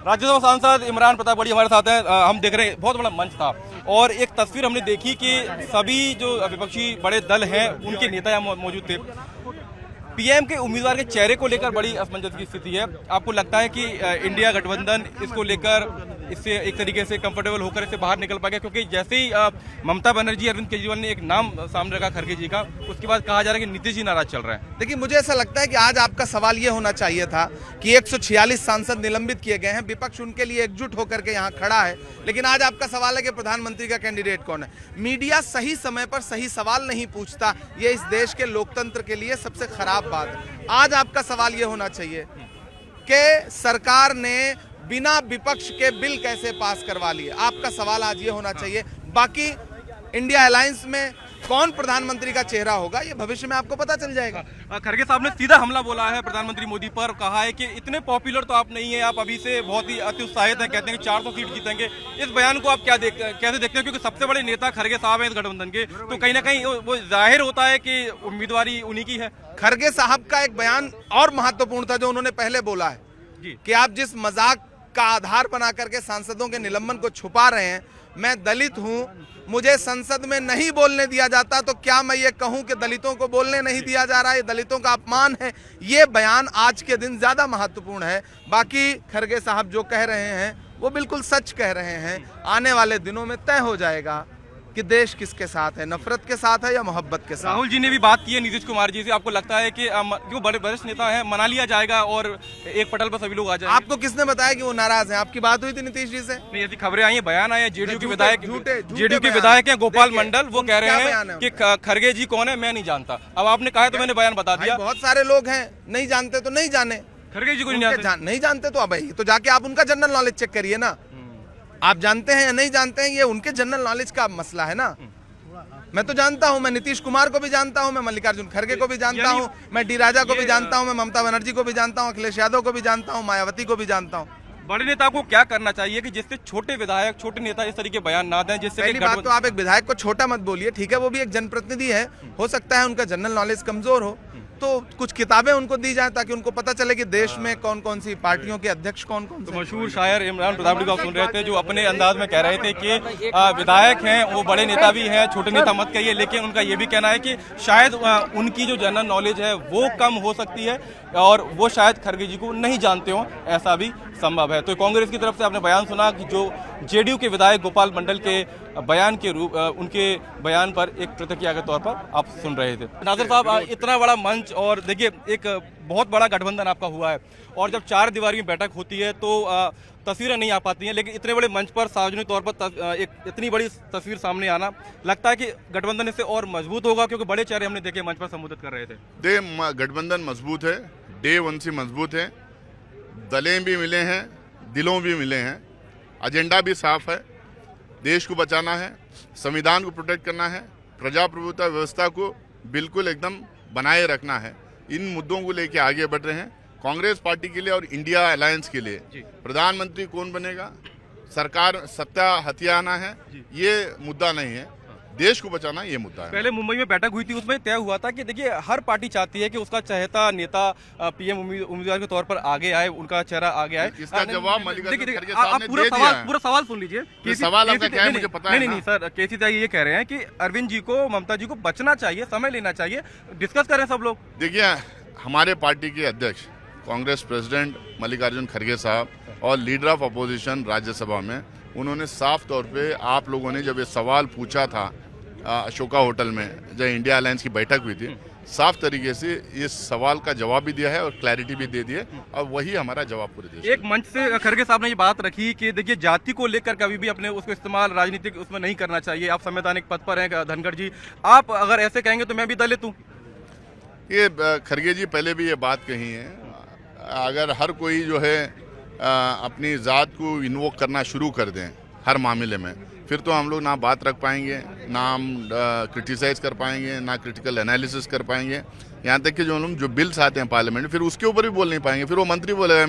राज्यसभा सांसद इमरान प्रतापगढ़ी हमारे साथ हैं। हम देख रहे हैं बहुत बड़ा मंच था और एक तस्वीर हमने देखी कि सभी जो विपक्षी बड़े दल हैं उनके नेता यहाँ मौजूद थे। पीएम के उम्मीदवार के चेहरे को लेकर बड़ी असमंजस की स्थिति है। आपको लगता है कि इंडिया गठबंधन इसको लेकर इससे एक तरीके से कंफर्टेबल होकर इससे बाहर निकल पाएगा? क्योंकि जैसे ही ममता बनर्जी अरविंद केजरीवाल ने एक नाम सामने रखा खड़गे जी का, उसके बाद कहा जा रहा है कि नीतीश जी नाराज चल रहे हैं। देखिए, मुझे ऐसा लगता है कि आज आपका सवाल ये होना चाहिए था कि 146 सांसद निलंबित किए गए हैं, विपक्ष उनके लिए एकजुट होकर के यहाँ खड़ा है, लेकिन आज आपका सवाल है कि प्रधानमंत्री का कैंडिडेट कौन है। मीडिया सही समय पर सही सवाल नहीं पूछता, ये इस देश के लोकतंत्र के लिए सबसे खराब बात है। आज आपका सवाल ये होना चाहिए कि सरकार ने बिना विपक्ष के बिल कैसे पास करवा लिए। आपका सवाल आज ये होना चाहिए। बाकी इंडिया अलायंस में कौन प्रधानमंत्री का चेहरा होगा ये भविष्य में आपको पता चल जाएगा। खड़गे साहब ने सीधा हमला बोला है प्रधानमंत्री मोदी पर, कहा है कि इतने पॉपुलर तो आप नहीं है, आप अभी से बहुत ही अति उत्साहित हैं, कहते हैं कि 400 सीट जीतेंगे। इस बयान को आप कैसे देखते हैं? क्योंकि सबसे बड़े नेता खड़गे साहब हैं इस गठबंधन के, तो कहीं ना कहीं वो जाहिर होता है कि उम्मीदवारी उन्हीं की है। खड़गे साहब का एक बयान और महत्वपूर्ण था जो उन्होंने पहले बोला है कि आप जिस मजाक का आधार बना करके सांसदों के निलंबन को छुपा रहे हैं। मैं दलित हूं, मुझे संसद में नहीं बोलने दिया जाता, तो क्या मैं ये कहूं कि दलितों को बोलने नहीं दिया जा रहा है, ये दलितों का अपमान है? ये बयान आज के दिन ज्यादा महत्वपूर्ण है। बाकी खड़गे साहब जो कह रहे हैं वो बिल्कुल सच कह रहे हैं। आने वाले दिनों में तय हो जाएगा कि देश किसके साथ है, नफरत के साथ है या मोहब्बत के साथ। राहुल जी ने भी बात की है नीतीश कुमार जी से। आपको लगता है कि जो बड़े वरिष्ठ नेता हैं मना लिया जाएगा और एक पटल पर सभी लोग आ जाएंगे? आपको किसने बताया कि वो नाराज हैं? आपकी बात हुई थी नीतीश जी से? नहीं, ऐसी खबरें आई हैं, बयान आए हैं। जेडीयू के विधायक हैं गोपाल मंडल, वो कह रहे हैं कि खड़गे जी कौन है मैं नहीं जानता। अब आपने कहा तो मैंने बयान बता दिया। बहुत सारे लोग हैं, नहीं जानते तो नहीं जाने। खड़गे जी को नहीं जानते तो अब तो जाके आप उनका जनरल नॉलेज चेक करिए ना। आप जानते हैं या नहीं जानते हैं, ये उनके जनरल नॉलेज का मसला है ना। मैं तो जानता हूं, मैं नीतीश कुमार को भी जानता हूं, मैं मल्लिकार्जुन खड़गे को भी जानता हूं, मैं डी राजा को भी जानता हूं, मैं ममता बनर्जी को भी जानता हूं, अखिलेश यादव को भी जानता हूं, मायावती को भी जानता हूं। बड़े नेता को क्या करना चाहिए कि जिससे छोटे विधायक छोटे नेता इस तरीके बयान ना दें? जिससे पहली बात तो आप एक विधायक को छोटा मत बोलिए, ठीक है, वो भी एक जनप्रतिनिधि है, हो सकता है उनका जनरल नॉलेज कमजोर हो, तो कुछ किताबें उनको दी जाए ताकि उनको पता चले कि देश में कौन कौन सी पार्टियों के अध्यक्ष कौन कौन से। तो मशहूर शायर इमरान प्रतापगढ़ी को आप सुन रहे थे, जो अपने अंदाज में कह रहे थे कि विधायक हैं वो बड़े नेता भी हैं, छोटे नेता मत कहिए, लेकिन उनका ये भी कहना है कि शायद उनकी जो जनरल नॉलेज है वो कम हो सकती है और वो शायद खड़गे जी को नहीं जानते हो, ऐसा भी संभव है। तो कांग्रेस की तरफ से आपने बयान सुना कि जो जेडीयू के विधायक गोपाल मंडल के बयान के उनके बयान पर एक प्रतिक्रिया के तौर पर आप सुन रहे थे। नाज़िर साहब, इतना बड़ा मंच और देखिए एक बहुत बड़ा गठबंधन आपका हुआ है और जब 4 दीवारी में बैठक होती है तो तस्वीरें नहीं आ पाती हैं, लेकिन इतने बड़े मंच पर सार्वजनिक तौर पर एक इतनी बड़ी तस्वीर सामने आना, लगता है कि गठबंधन इससे और मजबूत होगा? क्योंकि बड़े चेहरे हमने देखे मंच पर संबोधित कर रहे थे। गठबंधन मजबूत है, डे 1 से मजबूत है, दलें भी मिले हैं, दिलों भी मिले हैं, एजेंडा भी साफ है, देश को बचाना है, संविधान को प्रोटेक्ट करना है, प्रजाप्रभुता व्यवस्था को बिल्कुल एकदम बनाए रखना है। इन मुद्दों को लेकर आगे बढ़ रहे हैं। कांग्रेस पार्टी के लिए और इंडिया अलायंस के लिए प्रधानमंत्री कौन बनेगा, सरकार सत्ता हथियाना है, ये मुद्दा नहीं है, देश को बचाना ये मुद्दा है। पहले मुंबई में बैठक हुई थी, उसमें तय हुआ था कि देखिए हर पार्टी चाहती है कि उसका चहेता नेता पीएम उम्मीदवार के तौर पर आगे आए, उनका चेहरा आगे आए। इसका जवाब मल्लिकार्जुन खड़गे साहब ने दे दिया है। पूरा सवाल सुन लीजिए। सवाल आपका क्या है मुझे पता है। नहीं सर, केसी त्यागी ये कह रहे हैं कि अरविंद जी को, ममता जी को बचना चाहिए, समय लेना चाहिए, डिस्कस करें सब लोग। देखिए, हमारे पार्टी के अध्यक्ष कांग्रेस प्रेसिडेंट मल्लिकार्जुन खड़गे साहब और लीडर ऑफ अपोजिशन राज्यसभा में उन्होंने साफ तौर पे, आप लोगों ने जब ये सवाल पूछा था अशोका होटल में जब इंडिया अलायंस की बैठक हुई थी, साफ तरीके से इस सवाल का जवाब भी दिया है और क्लैरिटी भी दे दी है और वही हमारा जवाब पूरे देश। एक मंच से खड़गे साहब ने ये बात रखी कि देखिए जाति को लेकर कभी भी अपने उसको इस्तेमाल राजनीतिक उसमें नहीं करना चाहिए। आप संवैधानिक पद पर हैं धनखड़ जी, आप अगर ऐसे कहेंगे तो मैं भी दलित हूँ। ये खड़गे जी पहले भी ये बात कही है, अगर हर कोई जो है अपनी ज़ात को इन्वोक करना शुरू कर दें हर मामले में, फिर तो हम लोग ना बात रख पाएंगे, ना हम क्रिटिसाइज कर पाएंगे, ना क्रिटिकल एनालिसिस कर पाएंगे। यहाँ तक कि जो बिल्स आते हैं पार्लियामेंट में, फिर उसके ऊपर भी बोल नहीं पाएंगे, फिर वो मंत्री बोलेगा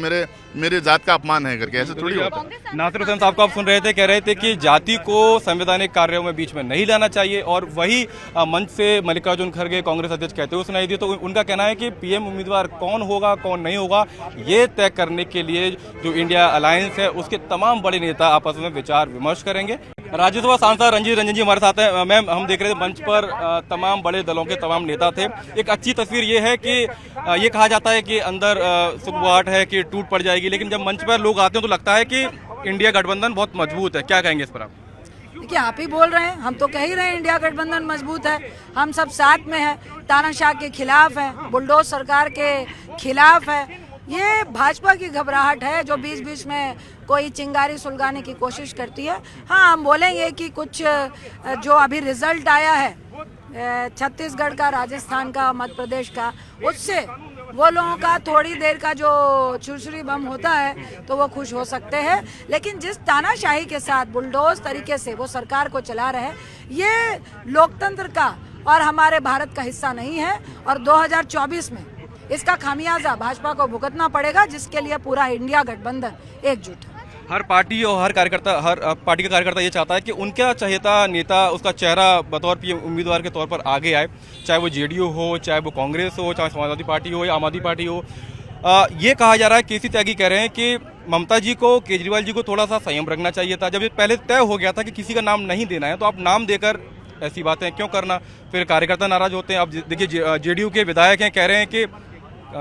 मेरे जात का अपमान है करके। ऐसे थोड़ी होता है। नासिर हुसैन साहब को आप सुन रहे थे, कह रहे थे कि जाति को संवैधानिक कार्यों में बीच में नहीं लाना चाहिए, और वही मंच से मल्लिकार्जुन खड़गे कांग्रेस अध्यक्ष कहते हुए सुनाई दिए। तो उनका कहना है कि पीएम उम्मीदवार कौन होगा कौन नहीं होगा, ये तय करने के लिए जो इंडिया अलायंस है उसके तमाम बड़े नेता आपस में विचार विमर्श करेंगे। राज्यसभा सांसद रंजीत रंजन जी हमारे साथ हैं। मैम, हम देख रहे थे मंच पर तमाम बड़े दलों के तमाम नेता थे। एक अच्छी तस्वीर ये है कि ये कहा जाता है कि अंदर सुगबुगाहट है कि टूट पड़ जाएगी, लेकिन जब मंच पर लोग आते हैं तो लगता है कि इंडिया गठबंधन बहुत मजबूत है। क्या कहेंगे इस पर आप? देखिए, आप ही बोल रहे हैं, हम तो कह ही रहे हैं इंडिया गठबंधन मजबूत है। हम सब साथ में हैं, तानाशाह के खिलाफ है, बुलडोज सरकार के खिलाफ है। ये भाजपा की घबराहट है जो बीच बीच में कोई चिंगारी सुलगाने की कोशिश करती है। हाँ, हम बोलेंगे कि कुछ जो अभी रिजल्ट आया है छत्तीसगढ़ का, राजस्थान का, मध्य प्रदेश का, उससे वो लोगों का थोड़ी देर का जो छुरछुरी बम होता है तो वो खुश हो सकते हैं, लेकिन जिस तानाशाही के साथ बुलडोज तरीके से वो सरकार को चला रहे हैं, ये लोकतंत्र का और हमारे भारत का हिस्सा नहीं है। और 2024 में इसका खामियाजा भाजपा को भुगतना पड़ेगा, जिसके लिए पूरा इंडिया गठबंधन एकजुट है। हर पार्टी और हर पार्टी का कार्यकर्ता ये चाहता है कि उनका चहेता नेता, उसका चेहरा बतौर पीएम उम्मीदवार के तौर पर आगे आए, चाहे वो जेडीयू हो, चाहे वो कांग्रेस हो, चाहे समाजवादी पार्टी हो या आम आदमी पार्टी हो। ये कहा जा रहा है, केसी त्यागी कह रहे हैं कि ममता जी को, केजरीवाल जी को थोड़ा सा संयम रखना चाहिए था। जब ये पहले तय हो गया था कि किसी का नाम नहीं देना है, तो आप नाम देकर ऐसी बातें क्यों करना? फिर कार्यकर्ता नाराज होते हैं। अब देखिए, जेडीयू के विधायक हैं, कह रहे हैं कि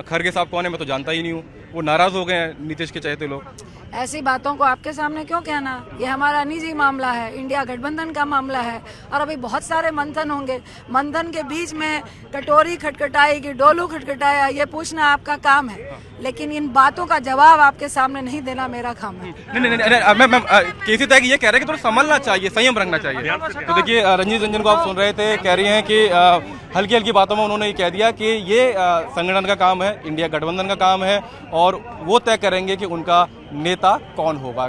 खड़गे साहब कौन है, मैं तो जानता ही नहीं हूँ। वो नाराज हो गए हैं, नीतीश के चहेते लोग। ऐसी बातों को आपके सामने क्यों कहना? ये हमारा निजी मामला है, इंडिया गठबंधन का मामला है, और अभी बहुत सारे मंथन होंगे। मंथन के बीच में कटोरी खटखटाई कि डोलू खटखटाया, ये पूछना आपका काम है, लेकिन इन बातों का जवाब आपके सामने नहीं देना मेरा काम है। नहीं, केसी त्यागी ये कह रहे हैं कि थोड़ा संभलना चाहिए, संयम रखना चाहिए। तो देखिए, रंजीत रंजन को आप सुन रहे थे, कह रही हैं कि हल्की हल्की बातों में उन्होंने ये कह दिया कि ये संगठन का काम है, इंडिया गठबंधन का काम है, और वो तय करेंगे कि उनका नेता कौन होगा।